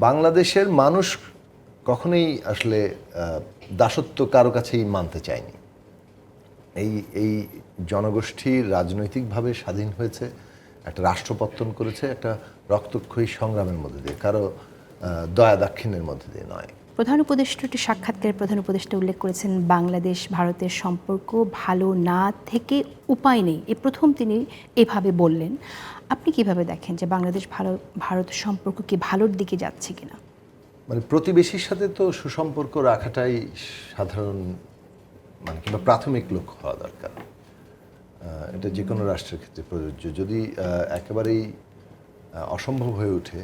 বাংলাদেশের মানুষ কখনোই আসলে দাসত্ব কারো কাছেই মানতে চায়নি। এই জনগোষ্ঠী রাজনৈতিকভাবে স্বাধীন হয়েছে, একটা রাষ্ট্রপত্তন করেছে একটা রক্তক্ষয়ী সংগ্রামের মধ্যে দিয়ে, কারো দয়া দাক্ষিণ্যের মধ্যে দিয়ে নয়। প্রধান উপদেষ্টাটি সাক্ষাৎকারে প্রধান উপদেষ্টা উল্লেখ করেছেন বাংলাদেশ ভারতের সম্পর্ক ভালো না থেকে উপায় নেই, এই প্রথম তিনি এভাবে বললেন। আপনি কিভাবে দেখেন যে বাংলাদেশ ভারত সম্পর্ক কি ভালোর দিকে যাচ্ছে কিনা? মানে প্রতিবেশীর সাথে তো সুসম্পর্ক রাখাটাই সাধারণ কিংবা প্রাথমিক লক্ষ্য হওয়া দরকার। এটা যে কোনো রাষ্ট্রের ক্ষেত্রে প্রযোজ্য। যদি একেবারেই অসম্ভব হয়ে ওঠে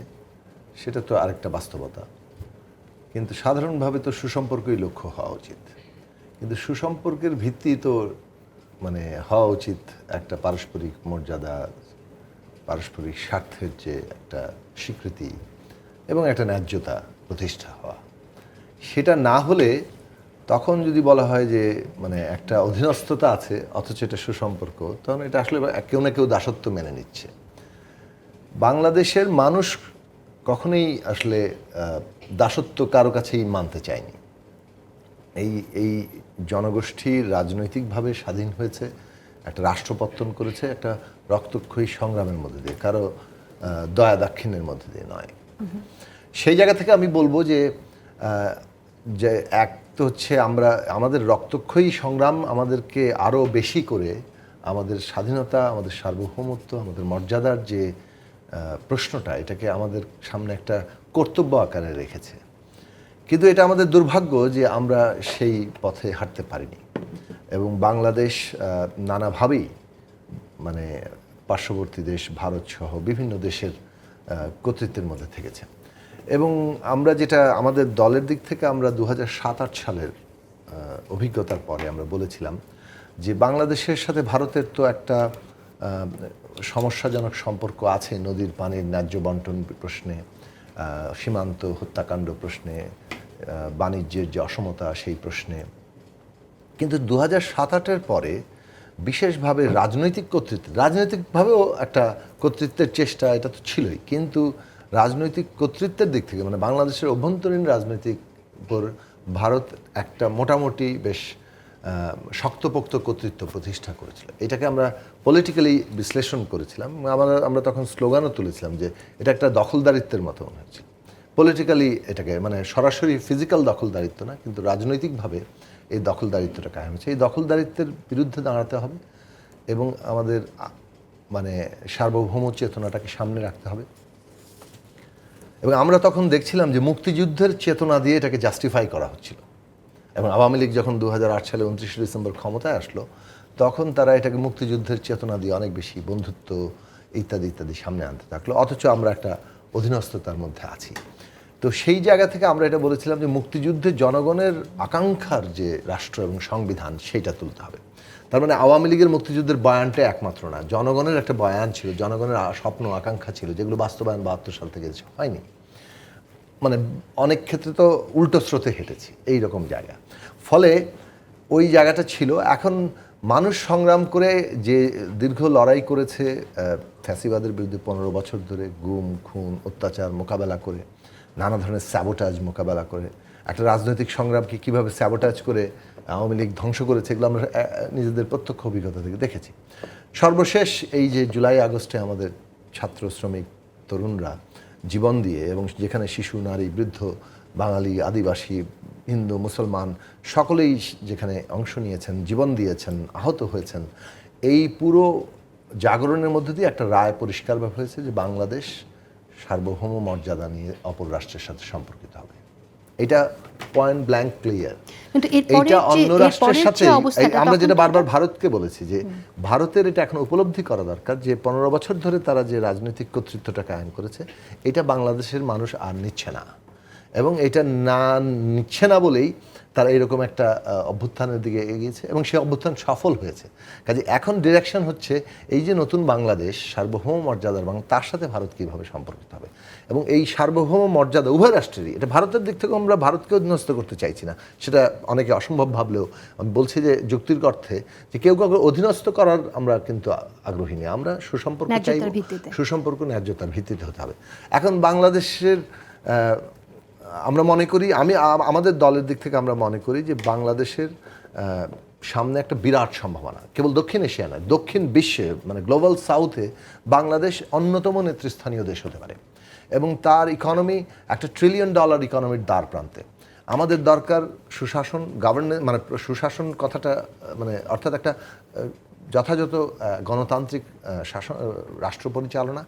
সেটা তো আরেকটা বাস্তবতা, কিন্তু সাধারণভাবে তো সুসম্পর্কই লক্ষ্য হওয়া উচিত। কিন্তু সুসম্পর্কের ভিত্তি তো হওয়া উচিত একটা পারস্পরিক মর্যাদা, পারস্পরিক স্বার্থের যে একটা স্বীকৃতি এবং একটা ন্যায্যতা প্রতিষ্ঠা হওয়া। সেটা না হলে তখন যদি বলা হয় যে একটা অধীনস্থতা আছে অথচ এটা সুসম্পর্ক, তখন এটা আসলে কেউ না কেউ দাসত্ব মেনে নিচ্ছে। বাংলাদেশের মানুষ কখনোই আসলে দাসত্ব কারো কাছেই মানতে চায়নি। এই জনগোষ্ঠী রাজনৈতিকভাবে স্বাধীন হয়েছে, একটা রাষ্ট্রপত্তন করেছে একটা রক্তক্ষয়ী সংগ্রামের মধ্যে দিয়ে, কারো দয়া দাক্ষিণ্যের মধ্যে দিয়ে নয়। সেই জায়গা থেকে আমি বলবো যে এক তো হচ্ছে আমাদের রক্তক্ষয়ী সংগ্রাম আমাদেরকে আরও বেশি করে আমাদের স্বাধীনতা, আমাদের সার্বভৌমত্ব, আমাদের মর্যাদার যে প্রশ্নটা, এটাকে আমাদের সামনে একটা কর্তব্য আকারে রেখেছে। কিন্তু এটা আমাদের দুর্ভাগ্য যে আমরা সেই পথে হাঁটতে পারিনি এবং বাংলাদেশ নানাভাবেই পার্শ্ববর্তী দেশ ভারত সহ বিভিন্ন দেশের কর্তৃত্বের মধ্যে থেকেছে। এবং আমরা যেটা আমাদের দলের দিক থেকে আমরা 2007-08 সালের অভিজ্ঞতার পরে আমরা বলেছিলাম যে বাংলাদেশের সাথে ভারতের তো একটা সমস্যাজনক সম্পর্ক আছে, নদীর পানির ন্যায্য বন্টন প্রশ্নে, সীমান্ত হত্যাকাণ্ড প্রশ্নে, বাণিজ্যের যে অসমতা সেই প্রশ্নে। কিন্তু 2007-08-এর পরে বিশেষভাবে রাজনৈতিকভাবেও একটা কর্তৃত্বের চেষ্টা এটা তো ছিলই, কিন্তু রাজনৈতিক কর্তৃত্বের দিক থেকে বাংলাদেশের অভ্যন্তরীণ রাজনৈতিক উপর ভারত একটা মোটামুটি বেশ শক্তপোক্ত কর্তৃত্ব প্রতিষ্ঠা করেছিল। এটাকে আমরা পলিটিক্যালি বিশ্লেষণ করেছিলাম। আমরা তখন স্লোগানও তুলেছিলাম যে এটা একটা দখলদারিত্বের মতো মনে হচ্ছিল। পলিটিক্যালি এটাকে সরাসরি ফিজিক্যাল দখলদারিত্ব না, কিন্তু রাজনৈতিকভাবে এই দখলদারিত্বটা কায়েম হয়েছে। এই দখলদারিত্বের বিরুদ্ধে দাঁড়াতে হবে এবং আমাদের সার্বভৌম চেতনাটাকে সামনে রাখতে হবে। এবং আমরা তখন দেখছিলাম যে মুক্তিযুদ্ধের চেতনা দিয়ে এটাকে জাস্টিফাই করা হচ্ছিল। এবং আওয়ামী লীগ যখন 2008 সালে 29 ডিসেম্বর ক্ষমতায় আসলো, তখন তারা এটাকে মুক্তিযুদ্ধের চেতনা দিয়ে অনেক বেশি বন্ধুত্ব ইত্যাদি ইত্যাদি সামনে আনতে থাকলো, অথচ আমরা একটা অধীনস্থতার মধ্যে আছি। তো সেই জায়গা থেকে আমরা এটা বলেছিলাম যে মুক্তিযুদ্ধে জনগণের আকাঙ্ক্ষার যে রাষ্ট্র এবং সংবিধান সেইটা তুলতে হবে। তার আওয়ামী লীগের মুক্তিযুদ্ধের বয়ানটা একমাত্র না, জনগণের একটা বয়ান ছিল, জনগণের স্বপ্ন আকাঙ্ক্ষা ছিল, যেগুলো বাস্তবায়ন 72 সাল থেকে হয়নি। অনেক ক্ষেত্রে তো উল্টো স্রোতে হেঁটেছি এই রকম জায়গা। ফলে ওই জায়গাটা ছিল। এখন মানুষ সংগ্রাম করে যে দীর্ঘ লড়াই করেছে ফ্যাসিবাদের বিরুদ্ধে 15 বছর ধরে, গুম খুন অত্যাচার মোকাবেলা করে, নানা ধরনের স্যাবোটাজ মোকাবেলা করে, একটা রাজনৈতিক সংগ্রামকে কীভাবে স্যাবোটাজ করে আওয়ামী লীগ ধ্বংস করেছে, এগুলো আমরা নিজেদের প্রত্যক্ষ অভিজ্ঞতা থেকে দেখেছি। সর্বশেষ এই যে জুলাই আগস্টে আমাদের ছাত্র শ্রমিক তরুণরা জীবন দিয়ে, এবং যেখানে শিশু নারী বৃদ্ধ বাঙালি আদিবাসী হিন্দু মুসলমান সকলেই যেখানে অংশ নিয়েছেন, জীবন দিয়েছেন, আহত হয়েছেন, এই পুরো জাগরণের মধ্যে দিয়ে একটা রায় পরিষ্কারভাবে হয়েছে যে বাংলাদেশ সার্বভৌম মর্যাদা নিয়ে অপর রাষ্ট্রের সাথে সম্পর্কিত হবে। এটা পয়েন্ট ব্ল্যাঙ্ক ক্লিয়ার। এটা অন্য রাষ্ট্রের সাথে আমরা যেটা বারবার ভারতকে বলেছি যে ভারতের এটা এখন উপলব্ধি করা দরকার যে 15 বছর ধরে তারা যে রাজনৈতিক কর্তৃত্বটা কায়েম করেছে এটা বাংলাদেশের মানুষ আর নিচ্ছে না, এবং এটা না নিচ্ছে না বলেই তারা এরকম একটা অভ্যুত্থানের দিকে এগিয়েছে এবং সেই অভ্যুত্থান সফল হয়েছে। কাজে এখন ডিরেকশন হচ্ছে এই যে নতুন বাংলাদেশ সার্বভৌম মর্যাদার তার সাথে ভারত কীভাবে সম্পর্কিত হবে, এবং এই সার্বভৌম মর্যাদা উভয় রাষ্ট্রেরই। এটা ভারতের দিক থেকে আমরা ভারতকে অধীনস্থ করতে চাইছি না, সেটা অনেকে অসম্ভব ভাবলেও আমি বলছি যে যুক্তির অর্থে যে কেউ কাউকে অধীনস্থ করার আমরা কিন্তু আগ্রহী নেই। আমরা সুসম্পর্ক চাইব, সুসম্পর্ক ন্যায্যতার ভিত্তিতে হতে হবে। এখন বাংলাদেশের আমরা মনে করি আমাদের দলের দিক থেকে আমরা মনে করি যে বাংলাদেশের সামনে একটা বিরাট সম্ভাবনা, কেবল দক্ষিণ এশিয়া নয়, দক্ষিণ বিশ্বে মানে গ্লোবাল সাউথে বাংলাদেশ অন্যতম নেতৃস্থানীয় দেশ হতে পারে এবং তার ইকোনমি একটা $1 ট্রিলিয়ন ইকোনমির দ্বার প্রান্তে। আমাদের দরকার সুশাসন, গভর্নেন্স, মানে সুশাসন কথাটা মানে অর্থাৎ একটা যথাযথ গণতান্ত্রিক শাসন, রাষ্ট্র পরিচালনা।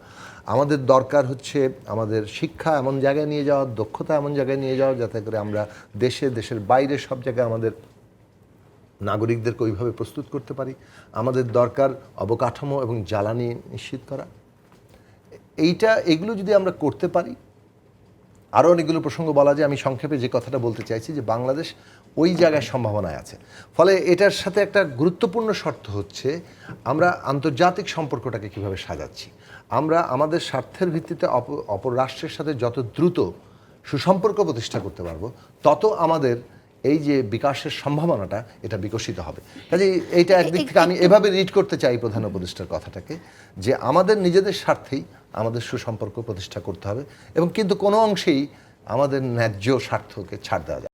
আমাদের দরকার হচ্ছে আমাদের শিক্ষা এমন জায়গায় নিয়ে যাওয়া, দক্ষতা এমন জায়গায় নিয়ে যাওয়া যাতে করে আমরা দেশের বাইরে সব জায়গায় আমাদের নাগরিকদেরকে ওইভাবে প্রস্তুত করতে পারি। আমাদের দরকার অবকাঠামো এবং জ্বালানি নিশ্চিত করা। এগুলো যদি আমরা করতে পারি, আরও অনেকগুলো প্রসঙ্গ বলা যায়, আমি সংক্ষেপে যে কথাটা বলতে চাইছি যে বাংলাদেশ ওই জায়গায় সম্ভাবনায় আছে। ফলে এটার সাথে একটা গুরুত্বপূর্ণ শর্ত হচ্ছে আমরা আন্তর্জাতিক সম্পর্কটাকে কিভাবে সাজাচ্ছি। আমরা আমাদের স্বার্থের ভিত্তিতে অপর রাষ্ট্রের সাথে যত দ্রুত সুসম্পর্ক প্রতিষ্ঠা করতে পারবো, তত আমাদের এই যে বিকাশের সম্ভাবনাটা এটা বিকশিত হবে। কাজেই এইটা একদিক থেকে আমি এভাবে রিড করতে চাই প্রধান উপদেষ্টার কথাটাকে, যে আমাদের নিজেদের স্বার্থেই আমাদের সুসম্পর্ক প্রতিষ্ঠা করতে হবে এবং কিন্তু কোনো অংশেই আমাদের ন্যায্য স্বার্থকে ছাড় দেওয়া যাবে না।